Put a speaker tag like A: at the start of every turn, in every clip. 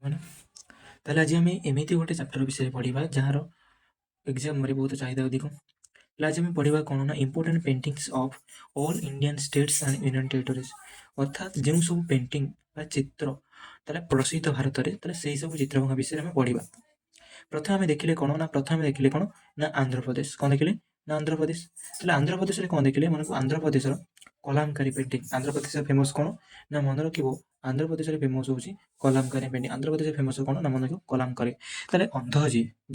A: ମାନେ ତାହେଲେ ଆଜି ଆମେ ଏମିତି ଗୋଟେ ଚାପ୍ଟର ବିଷୟରେ ପଢ଼ିବା ଯାହାର ଏକ୍ଜାମରେ ବହୁତ ଚାହିଦା ଅଧିକ। ତାହେଲେ ଆଜି ଆମେ ପଢ଼ିବା କ'ଣ ନା important paintings of all Indian states and union territories, ଅର୍ଥାତ୍ ଯେଉଁ ସବୁ ପେଣ୍ଟିଂ ବା ଚିତ୍ର ତାହେଲେ ପ୍ରସିଦ୍ଧ ଭାରତରେ, ତାହେଲେ ସେହି ସବୁ ଚିତ୍ରଙ୍କ ବିଷୟରେ ଆମେ ପଢ଼ିବା। ପ୍ରଥମେ ଆମେ ଦେଖିଲେ କ'ଣ ନା ଆନ୍ଧ୍ରପ୍ରଦେଶ। କ'ଣ ଦେଖିଲେ ନା ଆନ୍ଧ୍ରପ୍ରଦେଶ। ତାହେଲେ ଆନ୍ଧ୍ରପ୍ରଦେଶରେ କ'ଣ ଦେଖିଲେ, ମନେକୁ ଆନ୍ଧ୍ରପ୍ରଦେଶର କଲାମକାରୀ ପେଣ୍ଟିଂ। ଆନ୍ଧ୍ରପ୍ରଦେଶର ଫେମସ୍ କ'ଣ ନା ମନେ ରଖିବ, ଆନ୍ଧ୍ରପ୍ରଦେଶରେ ଫେମସ୍ ହେଉଛି କଲାମକାରୀ ପେଣ୍ଟିଂ। ଆନ୍ଧ୍ରପ୍ରଦେଶରେ ଫେମସ୍ କ'ଣ ନା ମନେ ରଖିବ କଲାମକାରୀ। ତାହେଲେ ଅନ୍ଧ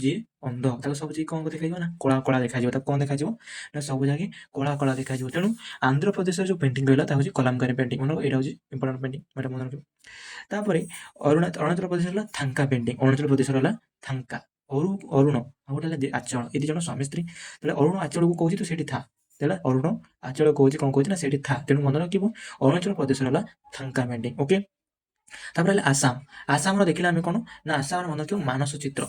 A: ଯିଏ ଅନ୍ଧ ତାକୁ ସବୁ ଯାକ କ'ଣ ଦେଖାଯିବ ନା କଳା କଳା ଦେଖାଯିବ। ତାକୁ କ'ଣ ଦେଖାଯିବ ନା ସବୁ ଯାକେ କଳା କଳା ଦେଖାଯିବ। ତେଣୁ ଆନ୍ଧ୍ରପ୍ରଦେଶର ଯେଉଁ ପେଣ୍ଟିଂ ରହିଲା ତାହା ହେଉଛି କଲାମକାରୀ ପେଣ୍ଟିଂ। ମନେ ଏଇଟା ହେଉଛି ଇମ୍ପୋର୍ଟାଣ୍ଟ ପେଣ୍ଟିଂ, ଏଇଟା ମନେ ରଖିବ। ତାପରେ ଅରୁଣାଚଳ ପ୍ରଦେଶ ହେଲା ଥାଙ୍କା ପେଣ୍ଟିଂ। ଅରୁଣାଚଳ ପ୍ରଦେଶର ହେଲା ଥାଙ୍କା। ଅରୁଣ ଆଉ ଗୋଟେ ହେଲା ଆଚଳ, ଏ ଦୁଇ ଜଣ ସ୍ୱାମୀ ସ୍ତ୍ରୀ। ତାହେଲେ ଅରୁଣ ଆଚଳକୁ କହୁଛି ତ ସେଇଠି ଥା। ତାହେଲେ ଅରୁଣ ଆଚଳ କହୁଛି କ'ଣ କହୁଛି ନା ସେଇଠି ଥା। ତେଣୁ ମନେ ରଖିବ ଅରୁଣାଚଳ ପ୍ରଦେଶର ହେଲା ଥାଙ୍କା ପେଣ୍ଟିଂ। ଓକେ। ତାପରେ ହେଲା ଆସାମ। ଆସାମର ଦେଖିଲେ ଆମେ କ'ଣ ନା ଆସାମର ମନେ ରଖିବ ମାନସ ଚିତ୍ର।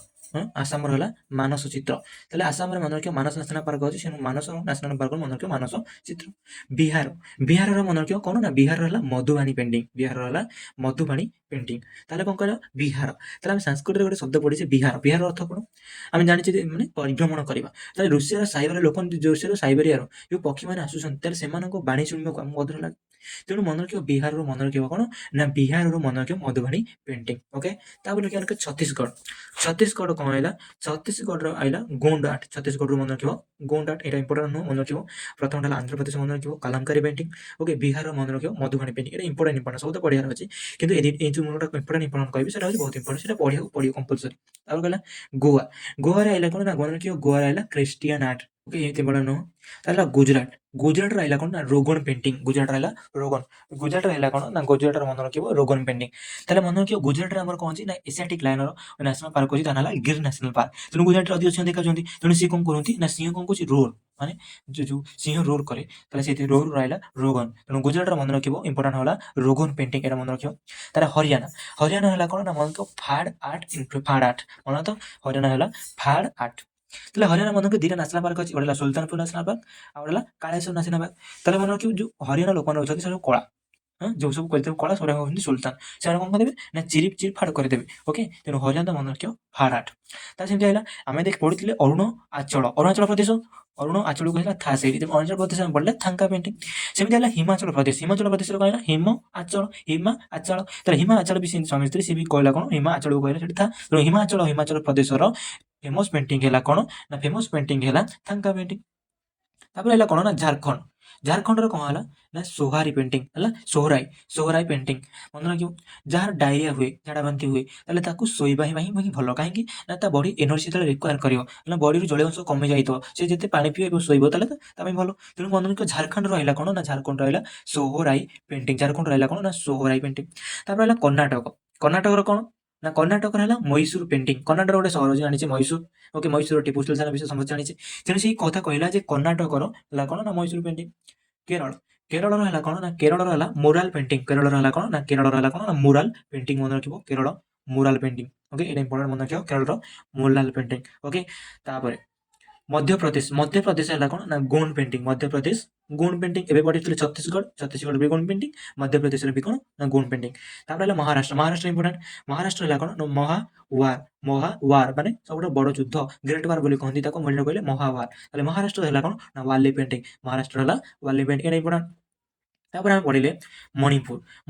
A: ଆସାମର ହେଲା ମାନସ ଚିତ୍ର। ତାହେଲେ ଆସାମରେ ମନେ ରଖିବ ମାନସ ନ୍ୟାସନାଲ୍ ପାର୍କ ଅଛି, ସେ ମାନସ ନ୍ୟାସନାଲ୍ ପାର୍କ ମନେ ରଖିବ ମାନସ ଚିତ୍ର। ବିହାରର ମନେ ରଖିବ କ'ଣ ନା ବିହାରର ହେଲା ମଧୁବାଣୀ ପେଣ୍ଟିଂ। ବିହାରର ହେଲା ମଧୁବାଣୀ ପେଣ୍ଟିଂ। ତାହେଲେ କ'ଣ କହିଲ ବିହାର। ତାହେଲେ ଆମେ ସଂସ୍କୃତରେ ଗୋଟେ ଶବ୍ଦ ପଢ଼ିଛେ ବିହାର। ବିହାର ଅର୍ଥ କ'ଣ ଆମେ ଜାଣିଛେ ଯେ ମାନେ ପରିଭ୍ରମଣ କରିବା। ତାହେଲେ ରୁଷିଆର ସାଇବେରିଆ ଲୋକ, ରୁଷିଆର ସାଇବେରିଆର ଯେଉଁ ପକ୍ଷୀମାନେ ଆସୁଛନ୍ତି ତାହେଲେ ସେମାନଙ୍କ ବାଣୀ ଶୁଣିବାକୁ ଆମକୁ ମଧୁର ଲାଗେ। ତେଣୁ ମନେ ରଖିବ ବିହାରରୁ ମନେ ରଖିବ କ'ଣ ନା ବିହାରରୁ ମନେ ରଖିବ ମଧୁବାଣୀ ପେଣ୍ଟିଂ। ଓକେ। ତାପରେ ଦେଖିବା ଛତିଶଗଡ଼। ଛତିଶଗଡ଼ କ'ଣ ହେଲା, ଛତିଶଗଡ଼ର ଆଇଲା ଗୋଣ୍ଡ ଆର୍ଟ। ଛତିଶଗଡ଼ରୁ ମନେ ରଖିବ ଗୋଣ୍ଡ ଆର୍ଟ, ଏଇଟା ଇମ୍ପୋର୍ଟାଣ୍ଟ ନୁହଁ, ମନେ ରଖିବ। ପ୍ରଥମଟା ହେଲା ଆନ୍ଧ୍ରପ୍ରଦେଶ ମନେ ରଖିବ କାଲାମକାରୀ ପେଣ୍ଟିଂ। ଓକେ। ବିହାରର ମନେ ରଖିବ ମଧୁବାଣୀ ପେଣ୍ଟିଂ। ଏଇଟା ଇମ୍ପୋର୍ଟାଣ୍ଟ ସବୁ ତ ପଢ଼ିବାର ଅଛି, କିନ୍ତୁ ଏଇ ଯେଉଁ ମୁଁ ଗୋଟେ ଇମ୍ପୋର୍ଟାଣ୍ଟ କହିବି ସେଟା ହେଉଛି ବହୁତ ଇମ୍ପୋର୍ଟାଣ୍ଟ, ସେଟା ପଢ଼ିବାକୁ ପଡ଼ିବ କମ୍ପଲସରି। ତାପରେ କହିଲା ଗୋଆ। ଗୋଆରେ ଆଇଲା କ'ଣ ନା ମନେ ରଖିବ ଗୋଆରେ ଆଇଲା ଖ୍ରୀଷ୍ଟିଆନ ଆର୍ଟ। ଓକେ। ଏମିତି ଇମ୍ପୋର୍ଟାଣ୍ଟ ନୁହଁ। ତାହେଲେ ଗୁଜରାଟ। ଗୁଜରାଟରେ ଆଇଲା କ'ଣ ନା ରୋଗନ ପେଣ୍ଟିଂ। ଗୁଜରାଟରେ ହେଲା ରୋଗନ। ଗୁଜରାଟରେ ହେଲା କ'ଣ ନା ଗୁଜରାଟର ମନେ ରଖିବ ରୋଗନ ପେଣ୍ଟିଂ। ତାହେଲେ ମନେ ରଖିବ ଗୁଜରାଟରେ ଆମର କ'ଣ ଅଛି ନା ଏସିଆଟିକ୍ ଲାଇନର ନ୍ୟାସନାଲ୍ ପାର୍କ ଅଛି, ତା ନାଁ ହେଲା ଗିର୍ ନ୍ୟାସନାଲ୍ ପାର୍କ। ତେଣୁ ଗୁଜରାଟରେ ଅଧିକ ସିଂହ ଦେଖାଯାନ୍ତି। ତେଣୁ ସିଏ କ'ଣ କରନ୍ତି ନା ସିଂହ କ'ଣ କରୁଛି ରୋର୍, ମାନେ ଯେଉଁ ସିଂହ ରୋର୍ କରେ, ତାହେଲେ ସେଇଠି ରୋର୍ ରହିଲା ରୋଗନ। ତେଣୁ ଗୁଜରାଟର ମନେ ରଖିବ ଇମ୍ପୋର୍ଟାଣ୍ଟ ହେଲା ରୋଗନ ପେଣ୍ଟିଂ, ଏଇଟା ମନେ ରଖିବ। ତାହେଲେ ହରିୟାଣା। ହରିୟାଣା ହେଲା କ'ଣ ନା ମନେ ରଖିବ ଫାଡ୍ ଆର୍ଟ। ଫାଡ୍ ଆର୍ଟ ମନେ ତ ହରିୟାଣା ହେଲା ଫାଡ୍ ଆର୍ଟ। ତାହେଲେ ହରିୟାଣା ମନେ ରଖିବ ଦୁଇଟା ନ୍ୟାସନାଲ୍ ପାର୍କ ଅଛି, ଗୋଟେ ହେଲା ସୁଲତାନପୁର ନ୍ୟାସନାଲ୍ ପାର୍କ, ଆଉ ଗୋଟେ ହେଲା କାଳେଶ୍ୱର ନ୍ୟାସନାଲ୍ ପାର୍କ। ତାହେଲେ ମନେ ରଖିବ ଯେଉଁ ହରିୟାଣା ଲୋକମାନେ ଅଛନ୍ତି ସେ ସବୁ କଳା, ଯେଉଁ ସବୁ କରିଦେବେ କଳା, ସେଗୁଡ଼ା ହେଉଛନ୍ତି ସୁଲତାନ। ସେମାନେ କ'ଣ କରିଦେବେ ନା ଚିରି ଚିରି ଫାଡ଼ କରିଦେବେ। ଓକେ। ତେଣୁ ହରିୟାଣା ମନେ ରଖିବ ଫାଡ୍ ଆର୍ଟ। ତାହେଲେ ସେମିତି ହେଲା ଆମେ ଦେଖି ପଢ଼ିଥିଲେ ଅରୁଣାଚଳ ପ୍ରଦେଶ। ଅରୁଣ ଆଚଳକୁ ହେଲା ଥା ସେଇଠି। ତେଣୁ ଅରୁଣାଚଳ ପ୍ରଦେଶ ଆମେ ପଢ଼ିଲେ ଥାଙ୍କା ପେଣ୍ଟିଂ। ସେମିତି ହେଲା ହିମାଚଳ ପ୍ରଦେଶ। ହିମାଚଳ ପ୍ରଦେଶର କ'ଣ ହେଲା ହିମା ଆଚଳ। ତାହେଲେ ହିମା ଆଚଳ ବି ସେମିତି ସ୍ୱାମୀ ସ୍ତ୍ରୀ, ସେ ବି କହିଲା କ'ଣ ହିମା ଆଚଳକୁ କହିଲା ସେଠି ଥା। ତେଣୁ ହିମାଚଳ ପ୍ରଦେଶର ଫେମସ୍ ପେଣ୍ଟିଂ ହେଲା କ'ଣ ନା ଫେମସ୍ ପେଣ୍ଟିଂ ହେଲା ଥାଙ୍କା ପେଣ୍ଟିଂ। ତାପରେ ହେଲା କ'ଣ ନା ଝାଡ଼ଖଣ୍ଡ। ଝାଡ଼ଖଣ୍ଡର କ'ଣ ହେଲା ନା ସୋହାରୀ ପେଣ୍ଟିଂ ହେଲା ସୋହରାଇ ପେଣ୍ଟିଂ। ମନେ ରଖିବ ଯାହାର ଡାଇରିଆ ହୁଏ, ଝାଡ଼ା ବାନ୍ତି ହୁଏ, ତାହେଲେ ତାକୁ ଶୋଇବା ହିଁ ଭଲ। କାହିଁକି ନା ତା ବଡ଼ି ଏନର୍ଜି ଯେତେବେଳେ ରିକ୍ୱାର କରିବ, ନା ବଡ଼ିରୁ ଜଳୀୟ ଅଂଶ କମି ଯାଇଥିବ, ସେ ଯେତେ ପାଣି ପିଇବ ଏବଂ ଶୋଇବ ତାହେଲେ ତା ପାଇଁ ଭଲ। ତେଣୁ ମନେ ରଖିବ ଝାଡ଼ଖଣ୍ଡ ରହିଲା କ'ଣ ନା ଝାଡ଼ଖଣ୍ଡ ରହିଲା ସୋହରାଇ ପେଣ୍ଟିଂ। ଝାଡ଼ଖଣ୍ଡ ରହିଲା କ'ଣ ନା ସୋହରାଇ ପେଣ୍ଟିଂ। ତାପରେ ହେଲା କର୍ଣ୍ଣାଟକ। କର୍ଣ୍ଣାଟକର କ'ଣ ନା କର୍ଣ୍ଣାଟକର ହେଲା ମହୀଶୂର ପେଣ୍ଟିଂ। କର୍ଣ୍ଣାଟକର ଗୋଟେ ସହର ଅଛି ଜାଣିଛେ ମହୀଶୂର। ଓକେ। ମହୀଶୂର ଟିପୁ ସୁଲତାନ ବିଷୟରେ ସମସ୍ତେ ଜାଣିଛେ। ତେଣୁ ସେଇ କଥା କହିଲା ଯେ କର୍ଣ୍ଣାଟକର ହେଲା କ'ଣ ନା ମହୀଶୂର ପେଣ୍ଟିଂ। କେରଳର ହେଲା କ'ଣ ନା କେରଳର ହେଲା ମୁରାଲ ପେଣ୍ଟିଂ। କେରଳର ହେଲା କ'ଣ ନା ମୁରାଲ ପେଣ୍ଟିଂ। ମନେ ରଖିବ କେରଳ ମୁରାଲ ପେଣ୍ଟିଂ। ଓକେ। ଏଇଟା ଇମ୍ପୋର୍ଟାଣ୍ଟ ମନେ ରଖିବ କେରଳର ମୁରାଲ ପେଣ୍ଟିଂ। ଓକେ। ତାପରେ ମଧ୍ୟପ୍ରଦେଶ ହେଲା କ'ଣ ନା ଗୋଣ୍ଡ ପେଣ୍ଟିଂ। ମଧ୍ୟପ୍ରଦେଶ ଗୋଣ୍ଡ ପେଣ୍ଟିଂ। ଏବେ ପଢ଼ିଥିଲେ ଛତିଶଗଡ଼ ବି ଗୋଣ୍ଡ ପେଣ୍ଟିଂ, ମଧ୍ୟପ୍ରଦେଶରେ ବି କ'ଣ ନା ଗୋଣ୍ଡ ପେଣ୍ଟିଂ। ତାପରେ ହେଲା ମହାରାଷ୍ଟ୍ର ଇମ୍ପୋର୍ଟାଣ୍ଟ। ମହାରାଷ୍ଟ୍ର ହେଲା କ'ଣ ନା ମହାୱାର ମାନେ ସବୁଠୁ ବଡ଼ ଯୁଦ୍ଧ, ଗ୍ରେଟ୍ ୱାର୍ ବୋଲି କହନ୍ତି ତାକୁ, ମନେ କହିଲେ ମହାୱାର। ତାହେଲେ ମହାରାଷ୍ଟ୍ର ହେଲା କ'ଣ ନା ୱାଲି ପେଣ୍ଟିଂ। ମହାରାଷ୍ଟ୍ର ହେଲା ୱାଲି ପେଣ୍ଟିଂ, ଏଇଟା ଇମ୍ପୋର୍ଟାଣ୍ଟ। ତାପରେ ଆମେ ପଢ଼ିଲେ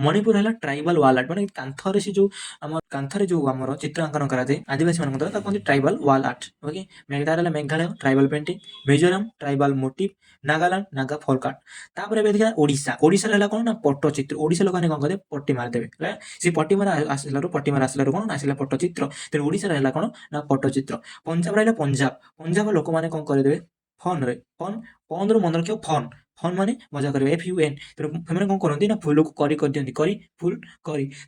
A: ମଣିପୁର ହେଲା ଟ୍ରାଇବାଲ ୱାଲ୍ ଆର୍ଟ। ମାନେ କାନ୍ଥରେ ସେ ଯେଉଁ ଆମର ଚିତ୍ରାଙ୍କନ କରାଯାଏ ଆଦିବାସୀମାନଙ୍କ ଦ୍ୱାରା, ତାକୁ କୁହନ୍ତି ଟ୍ରାଇବାଲ ୱାଲ୍ ଆର୍ଟ। ଓକେ। ତାର ହେଲା Meghalaya tribal painting, Mizoram tribal motive, Nagaland Naga folk art. ତାପରେ ଏବେ ଦେଖିବା ଓଡ଼ିଶାରେ ହେଲା କ'ଣ ନା ପଟ୍ଟଚିତ୍ର। ଓଡ଼ିଶା ଲୋକମାନେ କ'ଣ କରିବେ ପଟ୍ଟି ମାରିଦେବେ ହେଲା। ସେ ପଟ୍ଟି ମାରା ଆସିଲାରୁ କ'ଣ ଆସିଲା ପଟ୍ଟଚିତ୍ର। ତେଣୁ ଓଡ଼ିଶାରେ ହେଲା କ'ଣ ନା ପଟ୍ଟଚିତ୍ର। ପଞ୍ଜାବ ରହିଲା ପଞ୍ଜାବ ଲୋକମାନେ କ'ଣ କରିଦେବେ ଫନ୍ରୁ ମନେ ରଖିବ ଫନ୍ ମାନେ ମଜା କରିବେ, FUN। ତେଣୁ ସେମାନେ କ'ଣ କରନ୍ତି ନା ଫୁଲକୁ କରିଦିଅନ୍ତି,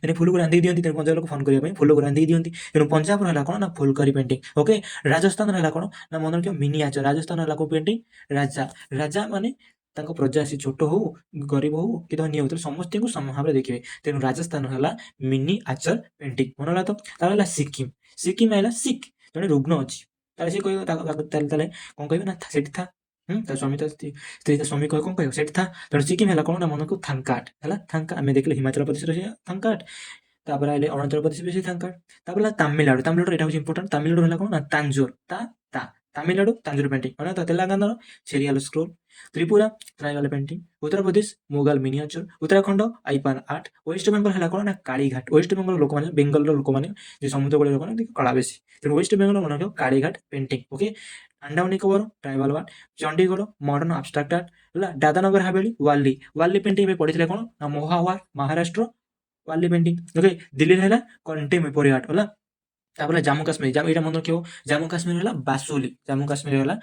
A: ତେଣୁ ଫୁଲକୁ ରାନ୍ଧିକି ଦିଅନ୍ତି। ତେଣୁ ପଞ୍ଜାବ ଲୋକ ଫନ୍ କରିବା ପାଇଁ ଫୁଲକୁ ରାନ୍ଧିକି ଦିଅନ୍ତି। ତେଣୁ ପଞ୍ଜାବର ହେଲା କ'ଣ ନା ଫୁଲକରି ପେଣ୍ଟିଂ। ଓକେ। ରାଜସ୍ଥାନର ହେଲା କ'ଣ ନା ମନେ ରଖିବ ମିନିଆଚର। ରାଜସ୍ଥାନ ହେଲା କୋଉ ପେଣ୍ଟିଂ ରାଜା ମାନେ ତାଙ୍କ ପ୍ରଜା ସେ ଛୋଟ ହଉ ଗରିବ ହଉ କି ଧନୀ ହଉ ସମସ୍ତଙ୍କୁ ସମାନ ଭାବରେ ଦେଖିବେ। ତେଣୁ ରାଜସ୍ଥାନ ହେଲା ମିନି ଆଚର ପେଣ୍ଟିଂ। ମନେ ହେଲା ତ। ତାପରେ ହେଲା ସିକିମ ହେଲା ଶିଖ ଜଣେ ରୁଗ୍ଣ ଅଛି, ତାହେଲେ ସେ କହିବ ତାହେଲେ କ'ଣ କହିବେ ନା ସେଠି ଥା। ତା ସ୍ୱାମୀ ସ୍ତ୍ରୀ ତା ସ୍ୱାମୀ କହିବ କ'ଣ କହିବ ସେଠି ଥା। ତେଣୁ ସିକିମ ହେଲା କ'ଣ ନା ମନକୁ ଥାଙ୍କା ଆର୍ଟ ହେଲା। ଥାଙ୍କା ଆମେ ଦେଖିଲେ ହିମାଚଳ ପ୍ରଦେଶର ଥାଙ୍କା ଆର୍ଟ, ତାପରେ ଆଇଲେ ଅରୁଣାଚଳ ପ୍ରଦେଶ ବେଶୀ ଥାଙ୍କା ତାପରେ ହେଲା ତାମିଲନାଡୁ ତାମିଲନାଡୁ ଏଇଟା ହେଉଛି ଇମ୍ପୋର୍ଟାଣ୍ଟ ତାମିଲନାଡୁ ହେଲା କ'ଣ ନା ତାଞ୍ଜୋର ତାମିଲନାଡୁ ତାଞ୍ଜୋର ପେଣ୍ଟିଂ ମାନେ ତେଲେଙ୍ଗାନାର Cheriyal scroll Tripura tribal painting Uttar Pradesh Mughal miniature Uttarakhand Aipan art West Bengal ହେଲା କ'ଣ ନା କାଳିଘାଟ ୱେଷ୍ଟବେଙ୍ଗଲ ଲୋକମାନେ ବେଙ୍ଗଲର ଲୋକମାନେ ଯେ ସମୁଦ୍ର କୂଳରେ ଲୋକମାନେ କଳା ବେଶୀ ତେଣୁ ୱେଷ୍ଟବେଙ୍ଗଲ ମନେ ରଖିବ Kalighat painting okay Andaman Nicobar tribal ward Chandigarh modern abstract art ହେଲା ଦାଦାନଗର ହାବେଳି ୱାଲି ପେଣ୍ଟିଂ ଏବେ ପଢିଥିଲେ କ'ଣ ନା ମୋହାୱାର ମହାରାଷ୍ଟ୍ର ୱାଲି ପେଣ୍ଟିଂ ଓକେ ଦିଲ୍ଲୀରେ ହେଲା କଣ୍ଟେମ୍ପୋରାରୀ ଆର୍ଟ ହେଲା ତାପରେ ଜାମ୍ମୁ କାଶ୍ମୀର ଏଇଟା ମନେ ରଖିବ ଜାମ୍ମୁ କାଶ୍ମୀର ହେଲା ଜାମ୍ମୁ କାଶ୍ମୀର ହେଲା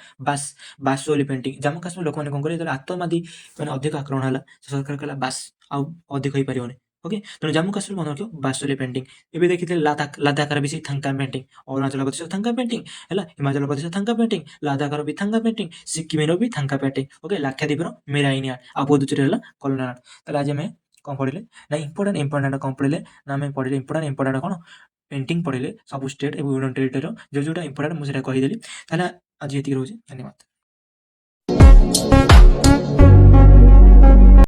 A: ବାସୋଲି ପେଣ୍ଟିଂ ଜାମ୍ମୁ କାଶ୍ମୀର ଲୋକମାନେ କ'ଣ କରିବେ ଯେତେବେଳେ ଆତଙ୍କବାଦୀ ମାନେ ଅଧିକ ଆକ୍ରମଣ ହେଲା ସରକାର କହିଲା ବାସ୍ ଆଉ ଅଧିକ ହେଇପାରିବନି ଓକେ ତେଣୁ ଜାମ୍ମୁ କାଶ୍ମୀର ମନେ ରଖିବ ବାସୋଲି ପେଣ୍ଟିଂ ଏବେ ଦେଖିଥିଲେ ଲାଦାଖର ବି ସେଇ ଥାଙ୍କା ପେଣ୍ଟିଂ ଅରୁଣାଚଳ ପ୍ରଦେଶ ଥାଙ୍କା ପେଣ୍ଟିଂ ହେଲା ହିମାଚଳ ପ୍ରଦେଶ ଥାଙ୍କା ପେଣ୍ଟିଂ ଲାଦାଖର ବି ଥାଙ୍କା ପେଣ୍ଟିଂ ସିକିମର ବି ଥାଙ୍କା ପେଣ୍ଟିଂ ଓକେ ଲାକ୍ଷାଦ୍ୱୀପର ମେରାଇନି ଆର୍ଟ ଆଉ ପୁଦୁଚେରୀ ହେଲା କଲନାର ଆର୍ଟ ତାହେଲେ ଆଜି ଆମେ କ'ଣ ପଢ଼ିଲେ ନା ଇମ୍ପୋର୍ଟାଣ୍ଟ କ'ଣ ପଢ଼ିଲେ ନା ଆମେ ପଢ଼ିଲେ ଇମ୍ପୋର୍ଟାଣ୍ଟ କ'ଣ ପେଣ୍ଟିଂ ପଢ଼ିଲେ ସବୁ ଷ୍ଟେଟ୍ ଏବଂ ୟୁନିୟନ୍ ଟେରିଟୋରିର ଯେଉଁଟା ଇମ୍ପୋର୍ଟାଣ୍ଟ ମୁଁ ସେଇଟା କହିଦେଲି ତାହେଲେ ଆଜି ଏତିକି ରହୁଛି ଧନ୍ୟବାଦ।